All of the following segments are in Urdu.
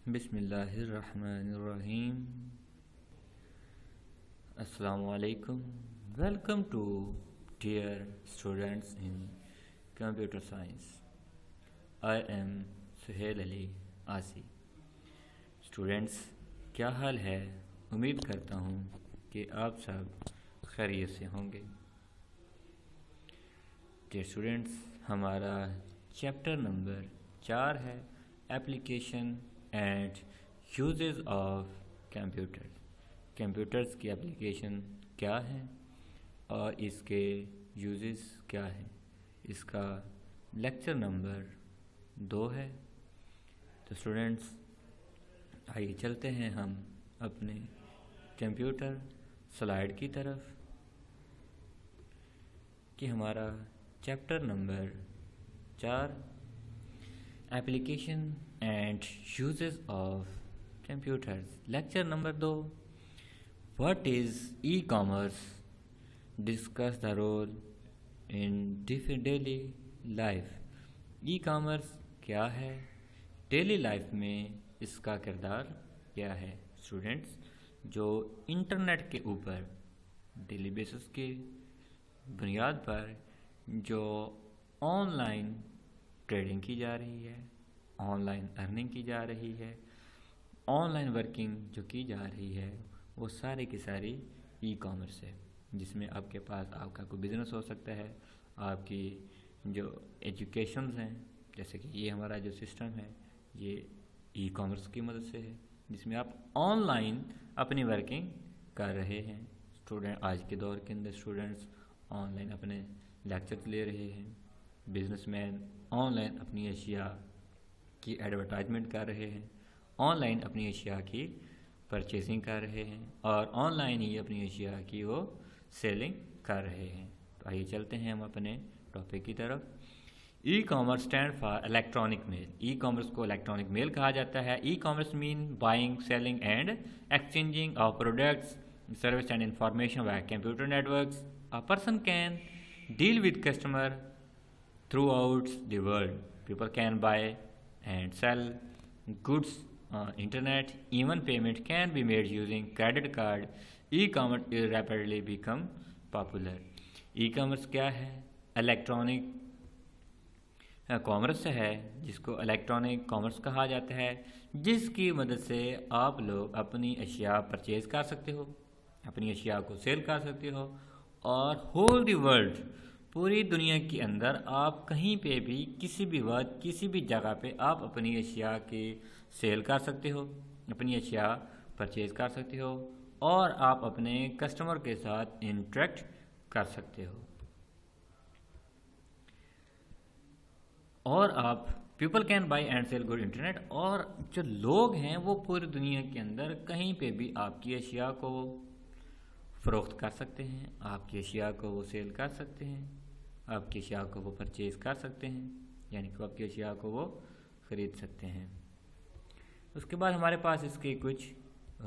بسم اللہ الرحمن الرحیم۔ السلام علیکم۔ Welcome to dear students in computer science. I am Sohail Ali Aasi. Students, کیا حال ہے؟ امید کرتا ہوں کہ آپ سب خیریت سے ہوں گے۔ ڈیئر اسٹوڈنٹس، ہمارا چیپٹر نمبر 4 ہے، application and uses of computer. Computers کی ایپلیکیشن کیا ہیں اور اس کے یوزز کیا ہیں، اس کا لیکچر نمبر 2 ہے۔ تو اسٹوڈنٹس، آئیے چلتے ہیں ہم اپنے کمپیوٹر سلائیڈ کی طرف کہ ہمارا chapter number 4 application and uses of computers, lecture number 2، what is e commerce, discuss the role in daily life. E commerce کیا ہے، ڈیلی لائف میں اس کا کردار کیا ہے۔ اسٹوڈنٹس، جو انٹرنیٹ کے اوپر ڈیلی بیسس کی بنیاد پر جو آن لائن ٹریڈنگ کی جا رہی ہے، آن لائن ارننگ کی جا رہی ہے، آن لائن ورکنگ جو کی جا رہی ہے، وہ سارے کی ساری ای کامرس ہے، جس میں آپ کے پاس آپ کا کوئی بزنس ہو سکتا ہے، آپ کی جو ایجوکیشنز ہیں، جیسے کہ یہ ہمارا جو سسٹم ہے یہ ای کامرس کی مدد سے ہے، جس میں آپ آن لائن اپنی ورکنگ کر رہے ہیں۔ آج کے دور کے اندر اسٹوڈنٹس آن لائن اپنے لیکچرز لے رہے ہیں، بزنس مین آن لائن اپنی اشیاء کی ایڈورٹائزمنٹ کر رہے ہیں، آن لائن اپنی اشیاء کی پرچیزنگ کر رہے ہیں اور آن لائن ہی اپنی اشیاء کی وہ سیلنگ کر رہے ہیں۔ تو آئیے چلتے ہیں ہم اپنے ٹاپک کی طرف۔ E commerce stand for electronic mail. E commerce کو الیکٹرانک میل کہا جاتا ہے۔ ای کامرس مین buying, selling and exchanging of products, service and information by computer networks. A person can deal with customer throughout the world. People can buy and sell goods on internet. Even payment can be made using credit card. E-commerce is rapidly become popular. E-commerce کیا ہے؟ الیکٹرانک کامرس ہے، جس کو الیکٹرانک کامرس کہا جاتا ہے، جس کی مدد سے آپ لوگ اپنی اشیاء پرچیز کر سکتے ہو، اپنی اشیاء کو سیل کر سکتے ہو، اور ہول دی ورلڈ، پوری دنیا کے اندر آپ کہیں پہ بھی کسی بھی وقت کسی بھی جگہ پہ آپ اپنی اشیاء کی سیل کر سکتے ہو، اپنی اشیاء پرچیز کر سکتے ہو، اور آپ اپنے کسٹمر کے ساتھ انٹریکٹ کر سکتے ہو، اور آپ people can buy and sell good internet, اور جو لوگ ہیں وہ پوری دنیا کے اندر کہیں پہ بھی آپ کی اشیاء کو فروخت کر سکتے ہیں، آپ کی اشیاء کو وہ سیل کر سکتے ہیں، آپ کی اشیاء کو وہ پرچیز کر سکتے ہیں، یعنی کہ آپ کی اشیاء کو وہ خرید سکتے ہیں۔ اس کے بعد ہمارے پاس اس کے کچھ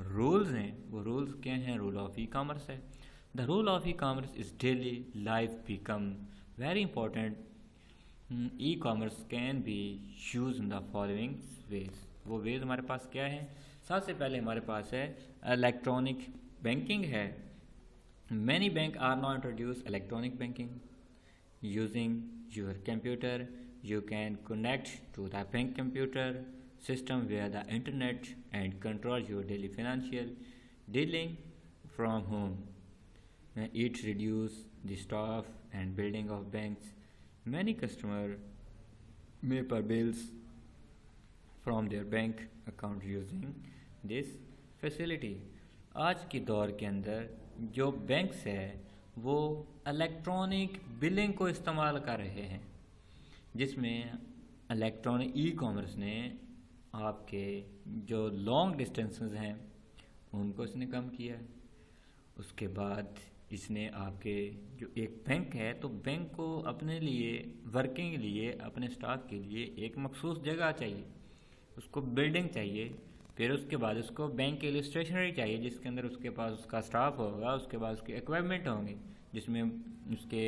رولز ہیں۔ وہ رولز کیا ہیں؟ رول آف ای کامرس ہے۔ The role of e commerce is daily life become very important. E commerce can be use in the following ways. وہ ویز ہمارے پاس کیا ہیں؟ سب سے پہلے ہمارے پاس ہے الیکٹرانک بینکنگ ہے۔ Many banks are now introduce electronic banking. Using your computer, you can connect to the bank computer system via the internet and control your daily financial dealing from home. It reduces the staff and building of banks. Many customers may pay bills from their bank account using this facility. آج کے دور کے اندر جو بینکس ہے وہ الیکٹرانک بلنگ کو استعمال کر رہے ہیں، جس میں الیکٹرانک ای کامرس نے آپ کے جو لانگ ڈسٹینسز ہیں ان کو اس نے کم کیا ہے۔ اس کے بعد اس نے آپ کے جو ایک بینک ہے، تو بینک کو اپنے لیے ورکنگ کے لیے، اپنے اسٹاف کے لیے ایک مخصوص جگہ چاہیے، اس کو بلڈنگ چاہیے، پھر اس کے بعد اس کو بینک کے لیے اسٹیشنری چاہیے، جس کے اندر اس کے پاس اس کا اسٹاف ہوگا، اس کے بعد اس کے ایکوائپمنٹ ہوں گے، جس میں اس کے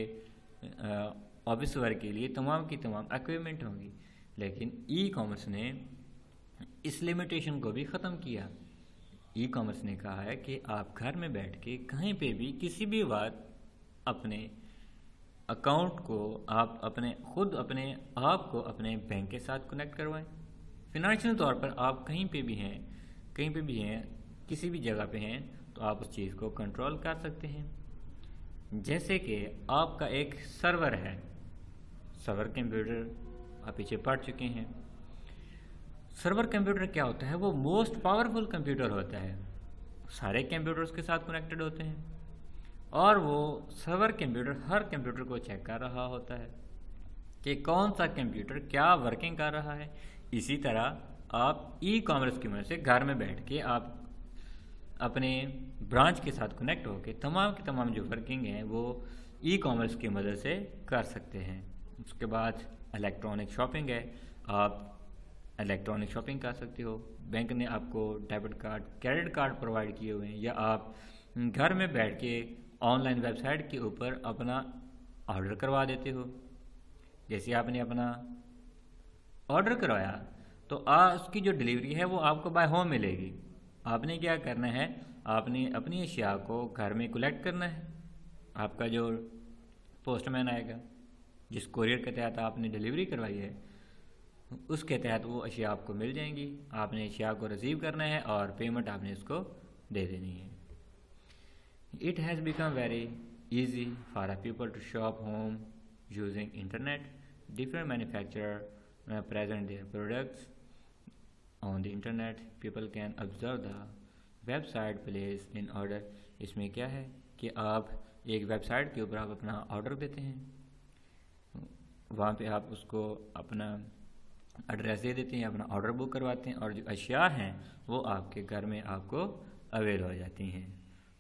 آفس ورک کے لیے تمام کی تمام ایکوائپمنٹ ہوں گی۔ لیکن ای کامرس نے اس لمیٹیشن کو بھی ختم کیا۔ ای کامرس نے کہا ہے کہ آپ گھر میں بیٹھ کے کہیں پہ بھی کسی بھی وقت اپنے اکاؤنٹ کو آپ اپنے آپ کو اپنے بینک کے ساتھ کنیکٹ کروائیں۔ فنانشیل طور پر آپ کہیں پہ بھی ہیں کسی بھی جگہ پہ ہیں تو آپ اس چیز کو کنٹرول کر سکتے ہیں۔ جیسے کہ آپ کا ایک سرور ہے، سرور کمپیوٹر آپ پیچھے پڑھ چکے ہیں۔ سرور کمپیوٹر کیا ہوتا ہے؟ وہ موسٹ پاورفل کمپیوٹر ہوتا ہے، سارے کمپیوٹرز کے ساتھ کنیکٹڈ ہوتے ہیں، اور وہ سرور کمپیوٹر ہر کمپیوٹر کو چیک کر رہا ہوتا ہے کہ کون سا کمپیوٹر کیا ورکنگ کر رہا ہے۔ اسی طرح آپ ای کامرس کی مدد سے گھر میں بیٹھ کے آپ اپنے برانچ کے ساتھ کنیکٹ ہو کے تمام کی تمام جو ورکنگ ہیں وہ ای کامرس کی مدد سے کر سکتے ہیں۔ اس کے بعد الیکٹرانک شاپنگ ہے، آپ الیکٹرانک شاپنگ کر سکتے ہو۔ بینک نے آپ کو debit card, credit card provide کیے ہوئے ہیں، یا آپ گھر میں بیٹھ کے آن لائن ویب سائٹ کے اوپر اپنا آرڈر کروا دیتے ہو۔ جیسے آپ نے اپنا آرڈر کروایا تو اس کی جو ڈیلیوری ہے وہ آپ کو بائی ہوم ملے گی۔ آپ نے کیا کرنا ہے؟ آپ نے اپنی اشیاء کو گھر میں کلیکٹ کرنا ہے۔ آپ کا جو پوسٹ مین آئے گا، جس کوریئر کے تحت آپ نے ڈیلیوری کروائی ہے، اس کے تحت وہ اشیاء آپ کو مل جائیں گی۔ آپ نے اشیاء کو ریسیو کرنا ہے اور پیمنٹ آپ نے اس کو دے دینی ہے۔ It has become very easy for people to shop home using internet. Different manufacturers present their products on the internet. People can observe the website placed in order. اس میں کیا ہے کہ آپ ایک ویب سائٹ کے اوپر آپ اپنا آرڈر دیتے ہیں، وہاں پہ آپ اس کو اپنا ایڈریس دے دیتے ہیں، اپنا آرڈر بک کرواتے ہیں، اور جو اشیاء ہیں وہ آپ کے گھر میں آپ کو اویل ہو جاتی ہیں۔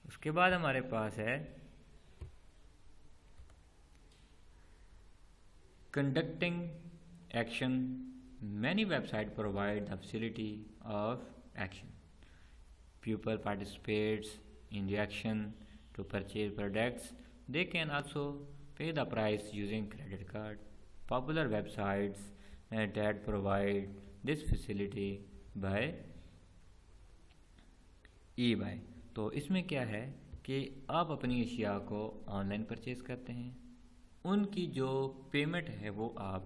اس کے بعد ہمارے پاس ہے conducting action. Many websites provide the facility of action. People participate in the action to purchase products. They can also pay the price using credit card. Popular websites that provide this facility by eBay. تو اس میں کیا ہے کہ آپ اپنی اشیاء کو آن لائن پرچیز کرتے ہیں، ان کی جو پیمنٹ ہے وہ آپ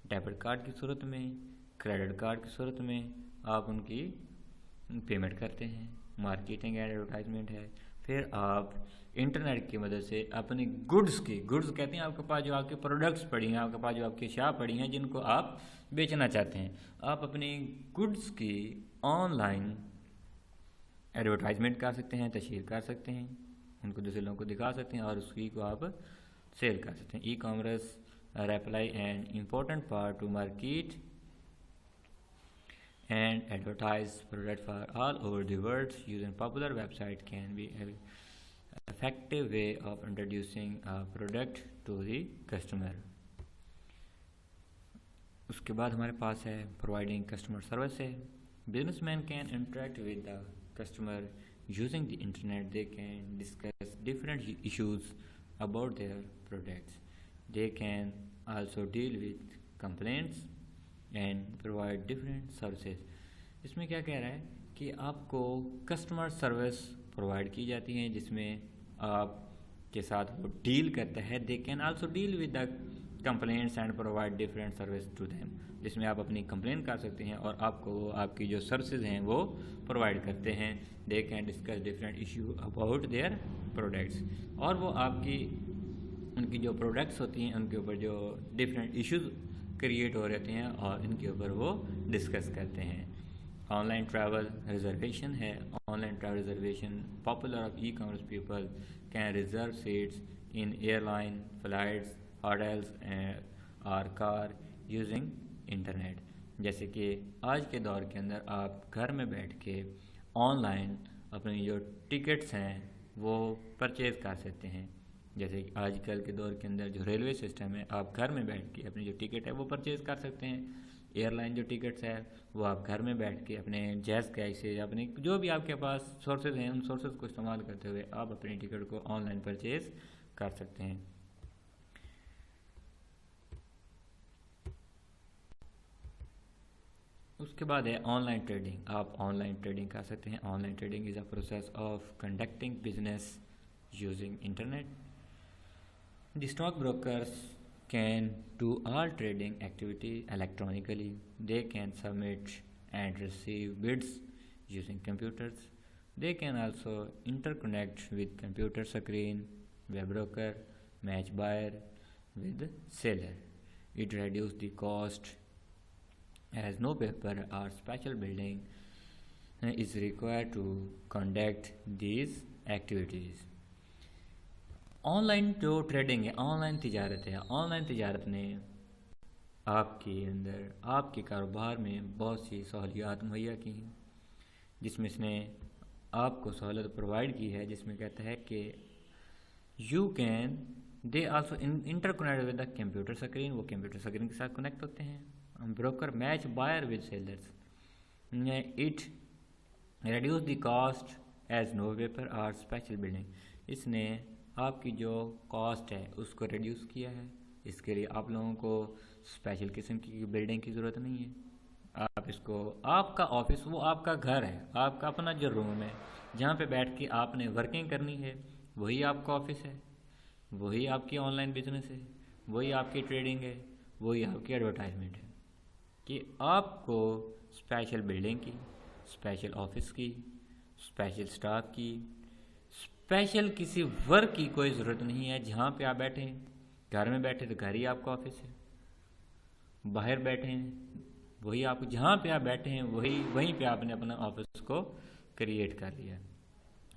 ڈیبٹ کارڈ کی صورت میں، کریڈٹ کارڈ کی صورت میں آپ ان کی پیمنٹ کرتے ہیں۔ مارکیٹنگ اینڈ ایڈورٹائزمنٹ ہے، پھر آپ انٹرنیٹ کی مدد سے اپنی گڈز کہتے ہیں آپ کے پاس جو آپ کے پروڈکٹس پڑی ہیں، آپ کے پاس جو آپ کی اشیاء پڑی ہیں جن کو آپ بیچنا چاہتے ہیں، آپ اپنی گڈز کی آن لائن ایڈورٹائزمنٹ کر سکتے ہیں، تشہیر کر سکتے ہیں، ان کو دوسرے لوگوں کو دکھا سکتے ہیں اور اس کی کو آپ سیل کر سکتے ہیں۔ E commerce reply an important part to market and advertise products for all over the world. Using popular website can be an effective way of introducing a product to the customer. اس کے بعد ہمارے پاس ہے providing customer service ہے. Businessmen can interact with the customer using the internet. They can discuss different issues about their products. They can also deal with complaints and provide different services. اس میں کیا کہہ رہا ہے کہ آپ کو کسٹمر سروس پرووائڈ کی جاتی ہیں جس میں آپ کے ساتھ وہ ڈیل کرتا ہے. They can also deal with the complaints and provide different services to them. جس میں آپ اپنی کمپلین کر سکتے ہیں اور آپ کو آپ کی جو سروسز ہیں وہ پرووائڈ کرتے ہیں. They can discuss different issues about their products. اور وہ آپ کی ان کی جو پروڈکٹس ہوتی ہیں ان کے اوپر جو ڈفرینٹ ایشوز کریٹ ہو رہتے ہیں اور ان کے اوپر وہ ڈسکس کرتے ہیں. آن لائن ٹریول ریزرویشن ہے. Online travel reservation popular of e commerce people can reserve seats in airline flights hotels اور کار یوزنگ انٹرنیٹ. جیسے کہ آج کے دور کے اندر آپ گھر میں بیٹھ کے آن لائن اپنی جو ٹکٹس ہیں وہ پرچیز کر سکتے ہیں. جیسے کہ آج کل کے دور کے اندر جو ریلوے سسٹم ہے آپ گھر میں بیٹھ کے اپنی جو ٹکٹ ہے وہ پرچیز کر سکتے ہیں. ایئر لائن جو ٹکٹس ہے وہ آپ گھر میں بیٹھ کے اپنے جیز کیش سے اپنے جو بھی آپ کے پاس سورسز ہیں ان سورسز کو استعمال کرتے ہوئے آپ اپنی ٹکٹ کو آن لائن پرچیز کر سکتے ہیں. اس کے بعد ہے آن لائن ٹریڈنگ. آپ آن لائن ٹریڈنگ کر سکتے ہیں. On line trading is a process of conducting business using internet. The stockbrokers can do all trading activity electronically. They can submit and receive bids using computers. They can also interconnect with computer screen, web broker, match buyer with seller. It reduces the cost as no paper or special building is required to conduct these activities. On line جو ٹریڈنگ ہے، آن لائن تجارت ہے، آن لائن تجارت نے آپ کے اندر آپ کے کاروبار میں بہت سی سہولیات مہیا کی ہیں، جس میں اس نے آپ کو سہولت پرووائڈ کی ہے، جس میں کہتا ہے کہ you can they also interconnect with the computer screen. وہ کمپیوٹر اسکرین کے ساتھ کنیکٹ ہوتے ہیں. Broker match buyer with sellers. It reduces the cost as no paper اور اسپیشل بلڈنگ. اس نے آپ کی جو کاسٹ ہے اس کو ریڈیوس کیا ہے. اس کے لیے آپ لوگوں کو اسپیشل قسم کی بلڈنگ کی ضرورت نہیں ہے. آپ اس کو آپ کا آفس وہ آپ کا گھر ہے، آپ کا اپنا جو روم ہے جہاں پہ بیٹھ کے آپ نے ورکنگ کرنی ہے، وہی آپ کا آفس ہے، وہی آپ کی آن لائن بزنس ہے، وہی آپ کی ٹریڈنگ ہے، وہی آپ کی ایڈورٹائزمنٹ ہے. کہ آپ کو اسپیشل بلڈنگ کی، اسپیشل آفس کی، اسپیشل اسٹاف کی، اسپیشل کسی ورک کی کوئی ضرورت نہیں ہے. جہاں پہ آپ بیٹھے ہیں، گھر میں بیٹھے تو گھر ہی آپ کا آفس ہے، باہر بیٹھے ہیں وہی آپ، جہاں پہ آپ بیٹھے ہیں وہیں پہ آپ نے اپنا آفس کو کریٹ کر لیا.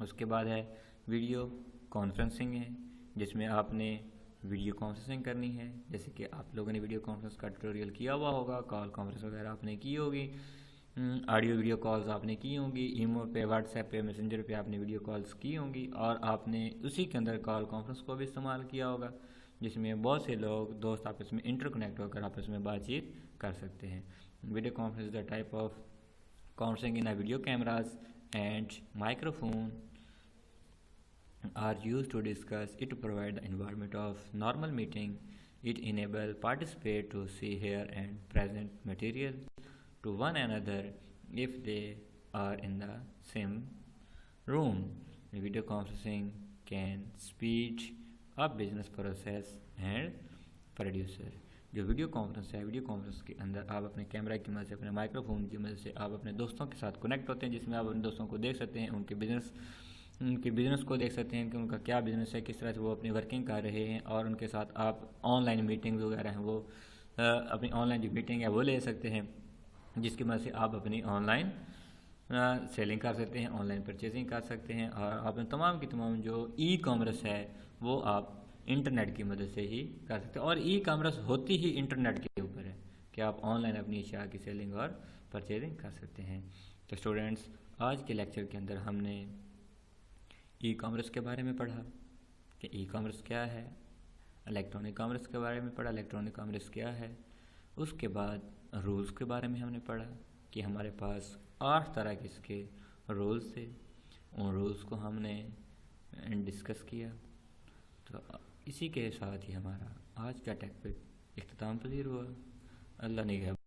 اس کے بعد ہے ویڈیو کانفرنسنگ ہے، جس میں آپ نے ویڈیو کانفرنسنگ کرنی ہے. جیسے کہ آپ لوگوں نے ویڈیو کانفرنس کا ٹیوٹوریل کیا ہوا ہوگا، کال کانفرنس وغیرہ آپ نے کی ہوگی، آڈیو ویڈیو کالز آپ نے کی ہوں گی، ایمو پہ، واٹس ایپ پہ، میسنجر پہ آپ نے ویڈیو کالز کی ہوں گی، اور آپ نے اسی کے اندر کال کانفرنس کو بھی استعمال کیا ہوگا، جس میں بہت سے لوگ دوست آپس میں انٹر کنیکٹ ہو کر آپس میں بات چیت کر سکتے ہیں. Video conference is the type of conferencing in video cameras and microphone are used to discuss it to provide the environment of normal meeting. It enable participate to see, hear and present material to one another if they are in the same room. Video conferencing can speed up business process and producer. جو ویڈیو کانفرنس ہے، ویڈیو کانفرنس کے اندر آپ اپنے کیمرہ کی مدد سے، اپنے مائکرو فون کی مدد سے آپ اپنے دوستوں کے ساتھ کنیکٹ ہوتے ہیں، جس میں آپ اپنے دوستوں کو دیکھ سکتے ہیں، ان کے بزنس کو دیکھ سکتے ہیں کہ ان کا کیا بزنس ہے، کس طرح سے وہ اپنی ورکنگ کر رہے ہیں، اور ان کے ساتھ آپ آن لائن میٹنگز وغیرہ ہیں وہ اپنی آن لائن جو میٹنگ ہے وہ لے سکتے ہیں، جس کی مدد سے آپ اپنی آن لائن سیلنگ کر سکتے ہیں، آن لائن پرچیزنگ کر سکتے ہیں، اور آپ تمام کی تمام جو ای کامرس ہے وہ آپ انٹرنیٹ کی مدد سے ہی کر سکتے ہیں. اور ای کامرس ہوتی ہی انٹرنیٹ کے اوپر ہے کہ آپ آن لائن اپنی اشیاء کی سیلنگ اور پرچیزنگ کر سکتے ہیں. تو اسٹوڈنٹس، آج کے لیکچر کے اندر ہم نے ای کامرس کے بارے میں پڑھا کہ ای کامرس کیا ہے، الیکٹرانک کامرس کے بارے میں پڑھا الیکٹرانک کامرس کیا ہے. اس کے بعد رولز کے بارے میں ہم نے پڑھا کہ ہمارے پاس 8 طرح کے اس کے رولز تھے، ان رولز کو ہم نے ڈسکس کیا. تو اسی کے ساتھ ہی ہمارا آج کا ٹاپک اختتام پذیر ہوا. اللہ نگہبان.